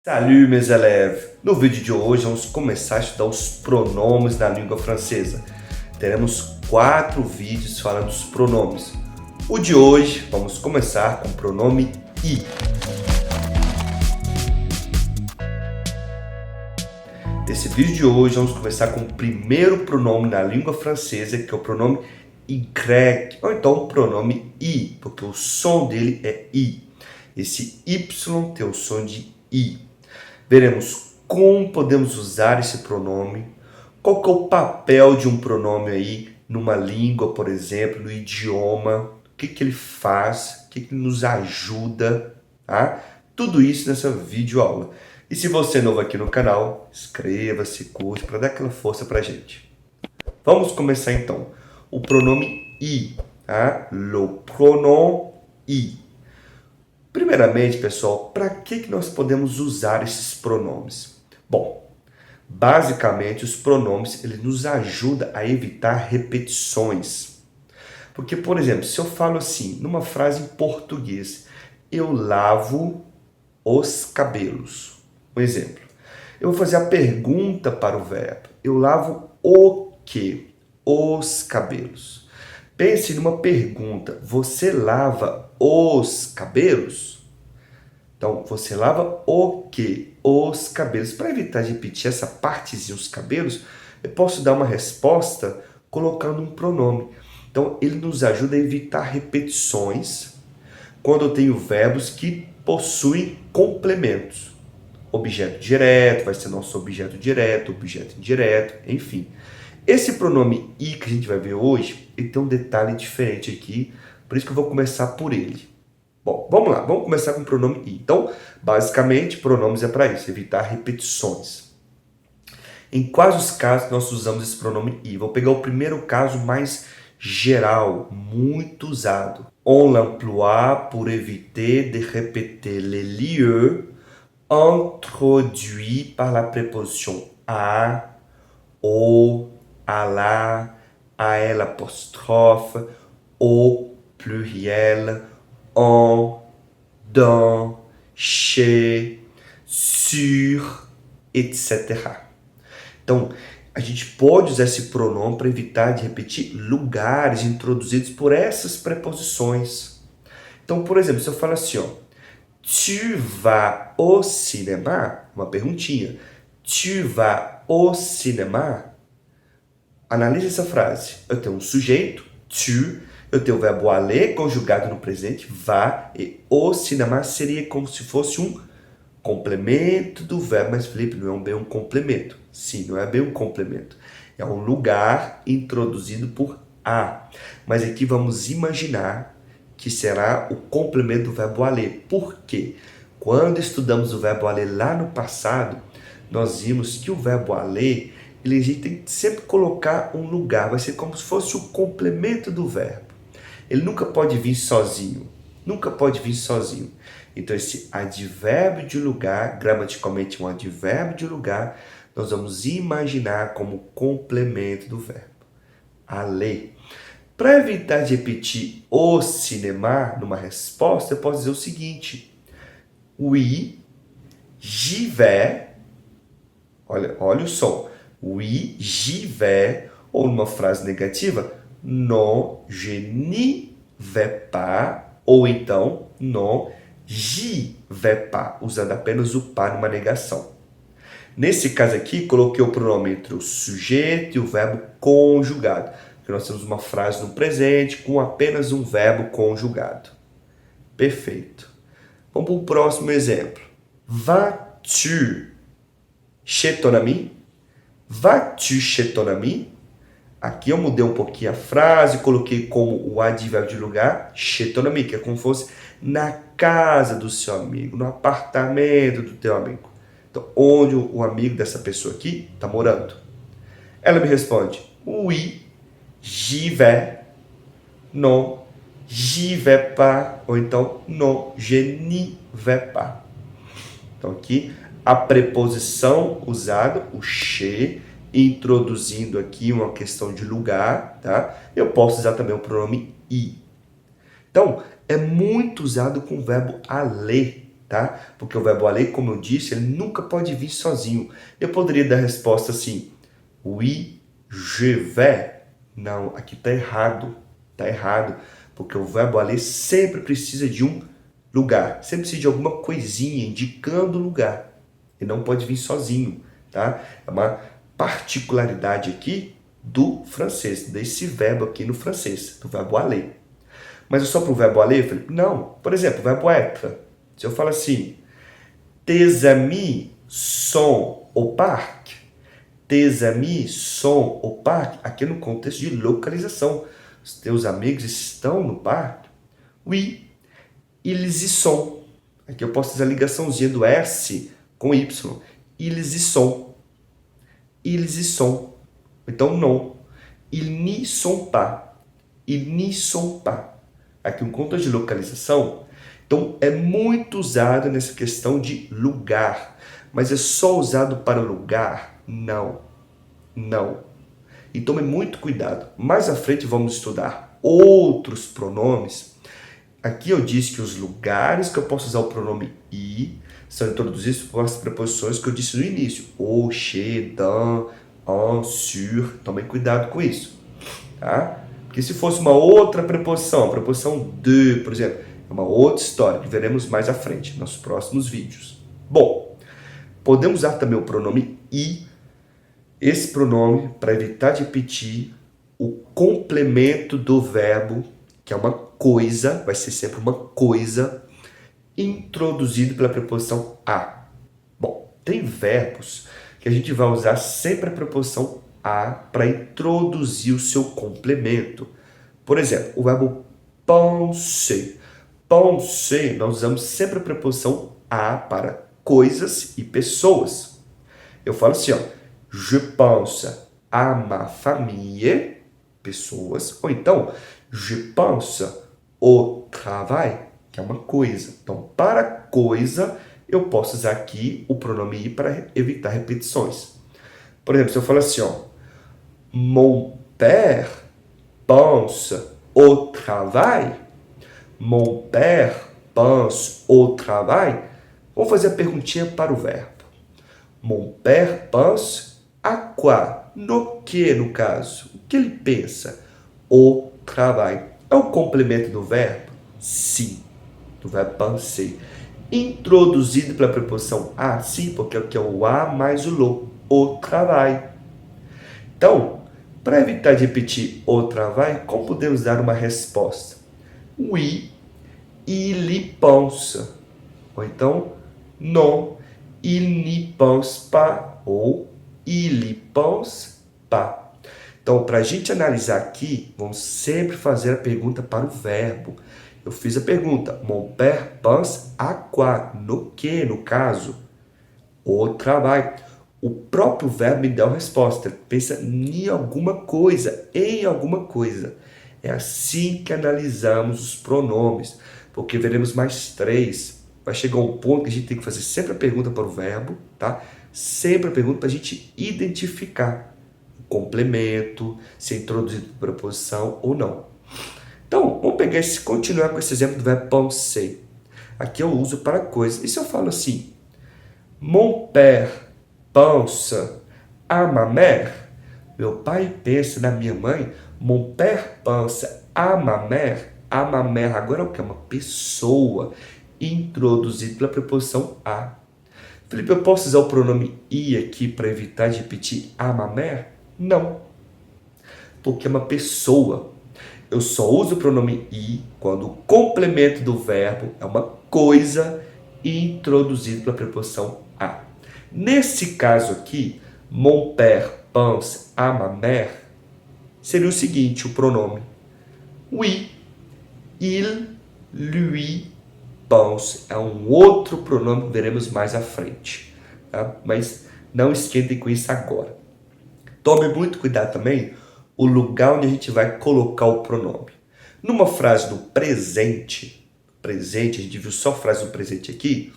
Salut mes élèves! No vídeo de hoje vamos começar a estudar os pronomes na língua francesa. Teremos 4 vídeos falando dos pronomes. O de hoje vamos começar com o pronome I. Nesse vídeo de hoje vamos começar com o primeiro pronome na língua francesa, que é o pronome Y, ou então o pronome I, porque o som dele é I. Esse Y tem o som de I. Veremos como podemos usar esse pronome, qual que é o papel de um pronome aí numa língua, por exemplo, no idioma, o que ele faz, o que ele nos ajuda, tá? Tudo isso nessa videoaula. E se você é novo aqui no canal, inscreva-se, curte, para dar aquela força pra gente. Vamos começar então. O pronome I, tá? Le pronom I. Primeiramente, pessoal, para que nós podemos usar esses pronomes? Bom, basicamente os pronomes eles nos ajudam a evitar repetições. Porque, por exemplo, se eu falo assim, numa frase em português, eu lavo os cabelos. Um exemplo. Eu vou fazer a pergunta para o verbo. Eu lavo o quê? Os cabelos. Pense numa pergunta. Você lava os cabelos? Então, você lava o quê? Os cabelos. Para evitar de repetir essa partezinha, os cabelos, eu posso dar uma resposta colocando um pronome. Então, ele nos ajuda a evitar repetições quando eu tenho verbos que possuem complementos. Objeto direto vai ser nosso objeto direto, objeto indireto, enfim. Esse pronome I que a gente vai ver hoje, ele tem um detalhe diferente aqui, por isso que eu vou começar por ele. Bom, vamos lá, vamos começar com o pronome I. Então, basicamente, pronomes é para isso, evitar repetições. Em quais os casos nós usamos esse pronome I? Vou pegar o primeiro caso mais geral, muito usado. On l'emploie pour éviter de répéter les lieux introduits par la préposition a, au, à la, à elle apostrophe, au pluriel, en, dans, chez, sur, etc. Então, a gente pode usar esse pronome para evitar de repetir lugares introduzidos por essas preposições. Então, por exemplo, se eu falo assim, ó, tu vas au cinéma? Uma perguntinha. Tu vas au cinéma? Analise essa frase. Eu tenho um sujeito, tu, eu tenho o verbo aller conjugado no presente, va, e au cinéma seria como se fosse um complemento do verbo, mas Felipe, não é bem um complemento. Sim, não é bem um complemento. É um lugar introduzido por a. Mas aqui vamos imaginar que será o complemento do verbo aller. Por quê? Quando estudamos o verbo aller lá no passado, nós vimos que o verbo aller, a gente tem que sempre colocar um lugar, vai ser como se fosse o complemento do verbo. Ele nunca pode vir sozinho, nunca pode vir sozinho. Então esse advérbio de lugar, gramaticalmente um advérbio de lugar, nós vamos imaginar como complemento do verbo. Aller. Para evitar de repetir o cinéma numa resposta, eu posso dizer o seguinte. Oui, j'y vais. Olha o som. Oui, j'y vais. Ou numa frase negativa, non, je n'y vais pas. Ou então, non, j'y vais pas. Usando apenas o pas numa negação. Nesse caso aqui, coloquei o pronome entre o sujeito e o verbo conjugado. Porque nós temos uma frase no presente com apenas um verbo conjugado. Perfeito. Vamos para o próximo exemplo. Vas-tu chez ton ami? Vas-tu chez ton ami? Aqui eu mudei um pouquinho a frase, coloquei como o advérbio de lugar, chez ton ami, que é como se fosse na casa do seu amigo, no apartamento do teu amigo. Então, onde o amigo dessa pessoa aqui está morando. Ela me responde, oui, j'y vais. Non, j'y vais pas. Ou então, non, je n'y vais pas. Então, aqui, a preposição usada, o chez, introduzindo aqui uma questão de lugar, tá? Eu posso usar também o pronome i. Então, é muito usado com o verbo aller. tá? Porque o verbo aller, como eu disse, ele nunca pode vir sozinho. Eu poderia dar a resposta assim, oui, je vais. Não, aqui tá errado, porque o verbo aller sempre precisa de um lugar, sempre precisa de alguma coisinha indicando o lugar, e não pode vir sozinho, tá? É uma particularidade aqui do francês, desse verbo aqui no francês, do verbo aller. Mas é só para o verbo aller, Felipe? Não. Por exemplo, o verbo être. Se eu falo assim, tes amis sont au parc. Tes amis sont au parc. Aqui no contexto de localização. Os teus amigos estão no parque? Oui, ils y sont. Aqui eu posso fazer a ligaçãozinha do S com Y. Ils y sont. Ils y sont. Então, não. Ils n'y sont pas. Ils n'y sont pas. Aqui um contexto de localização. Então, é muito usado nessa questão de lugar. Mas é só usado para lugar? Não. Não. Então, tome muito cuidado. Mais à frente vamos estudar outros pronomes. Aqui eu disse que os lugares que eu posso usar o pronome i são introduzidos por as preposições que eu disse no início. Au, chez, dans, en, sur. Tome cuidado com isso. Tá? Porque se fosse uma outra preposição, a preposição de, por exemplo, é uma outra história que veremos mais à frente, nos próximos vídeos. Bom, podemos usar também o pronome i, esse pronome, para evitar de repetir o complemento do verbo, que é uma coisa, vai ser sempre uma coisa, introduzido pela preposição a. Bom, tem verbos que a gente vai usar sempre a preposição a para introduzir o seu complemento. Por exemplo, o verbo penser. Penser, nós usamos sempre a preposição a para coisas e pessoas. Eu falo assim, ó, je pense à ma famille, pessoas, ou então, je pense au travail, que é uma coisa. Então, para coisa, eu posso usar aqui o pronome i para evitar repetições. Por exemplo, se eu falar assim, ó, mon père pense au travail. Mon père pense au travail. Vamos fazer a perguntinha para o verbo. Mon père pense à quoi? No que, no caso? O que ele pensa? Au travail. É o complemento do verbo? Sim. Do verbo penser. Introduzido pela preposição a, sim, porque aqui é o a mais o lo. Au travail. Então, para evitar de repetir o travail, como podemos dar uma resposta? Oui, il y pense. Ou então, non, il n'y pense pas. Ou il y pense pas. Então, para a gente analisar aqui, vamos sempre fazer a pergunta para o verbo. Eu fiz a pergunta, mon père pense à quoi? No que, no caso? Au travail. O próprio verbo me dá uma resposta. Ele pensa em alguma coisa, em alguma coisa. É assim que analisamos os pronomes, porque veremos mais 3. Vai chegar um ponto que a gente tem que fazer sempre a pergunta para o verbo, tá? Sempre a pergunta para a gente identificar o complemento, se é introduzido por preposição ou não. Então, vamos pegar continuar com esse exemplo do verbo penser. Aqui eu uso para coisa. E se eu falo assim, mon père pense à ma mère. Meu pai pensa na minha mãe. Mon père pense à ma mère. À ma mère agora é o que? É uma pessoa introduzida pela preposição a. Felipe, eu posso usar o pronome i aqui para evitar de repetir à ma mère? Não. Porque é uma pessoa. Eu só uso o pronome i quando o complemento do verbo é uma coisa introduzida pela preposição a. Nesse caso aqui, mon père pense à ma mère, seria o seguinte, o pronome. Oui, il, lui, pense. É um outro pronome que veremos mais à frente. Tá? Mas não esquentem com isso agora. Tome muito cuidado também o lugar onde a gente vai colocar o pronome. Numa frase do presente, a gente viu só a frase do presente aqui,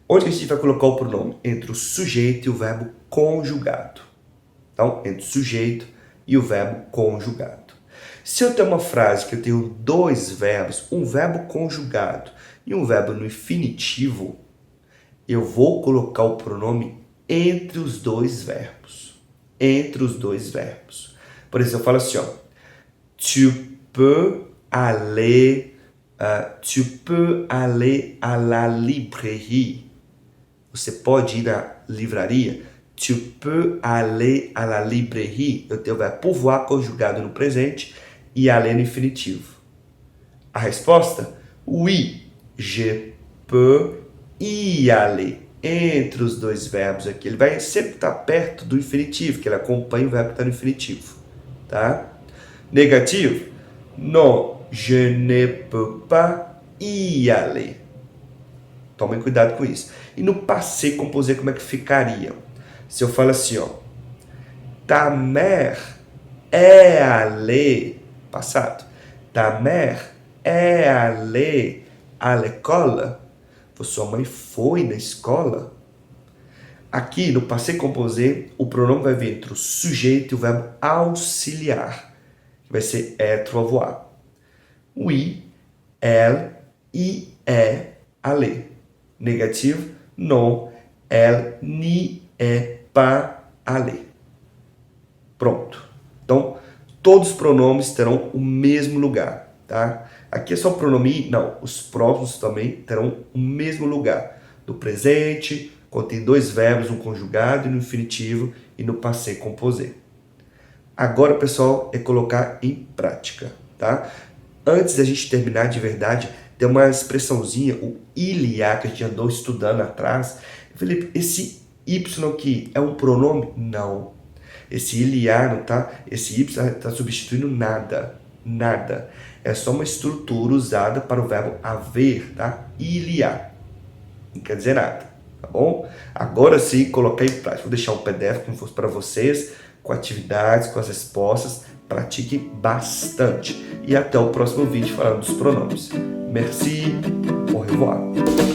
onde a gente vai colocar o pronome? Entre o sujeito e o verbo conjugado. Então, entre o sujeito e o verbo conjugado. Se eu tenho uma frase que eu tenho dois verbos, um verbo conjugado E um verbo no infinitivo, eu vou colocar o pronome entre os dois verbos. Entre os dois verbos. Por exemplo, eu falo assim, ó. Tu peux aller à la librairie. Você pode ir na livraria. Tu peux aller à la librairie. Eu tenho o verbo pouvoir conjugado no presente e aller no infinitivo. A resposta? Oui, je peux y aller. Entre os dois verbos aqui. Ele vai sempre estar perto do infinitivo, que ele acompanha o verbo que está no infinitivo. Tá? Negativo? Non, je ne peux pas y aller. Tomem cuidado com isso. E no passé composé, como é que ficaria? Se eu falo assim, ó. Ta mère est allée, passado. Ta mère est allée à l'école. Sua mãe foi na escola. Aqui, no passé composé, o pronome vai vir entre o sujeito e o verbo auxiliar, que vai ser être ou avoir. Oui, elle y est allée. Negativo, non, elle n'y est pas allée. Pronto. Então, todos os pronomes terão o mesmo lugar, tá? Aqui é só o pronome, não, os próximos também terão o mesmo lugar. No presente, contém dois verbos, um conjugado e no infinitivo, e no passé composé. Agora, pessoal, é colocar em prática, tá? Antes da gente terminar de verdade, tem uma expressãozinha, o il y a, que a gente andou estudando atrás. Felipe, esse Y aqui é um pronome? Não. Esse il y a, não tá? Esse Y está substituindo nada. Nada. É só uma estrutura usada para o verbo haver, tá? Il y a. Não quer dizer nada, tá bom? Agora sim, colocar em prática. Vou deixar um PDF como fosse para vocês, com atividades, com as respostas. Pratique bastante. E até o próximo vídeo falando dos pronomes. Merci, au revoir.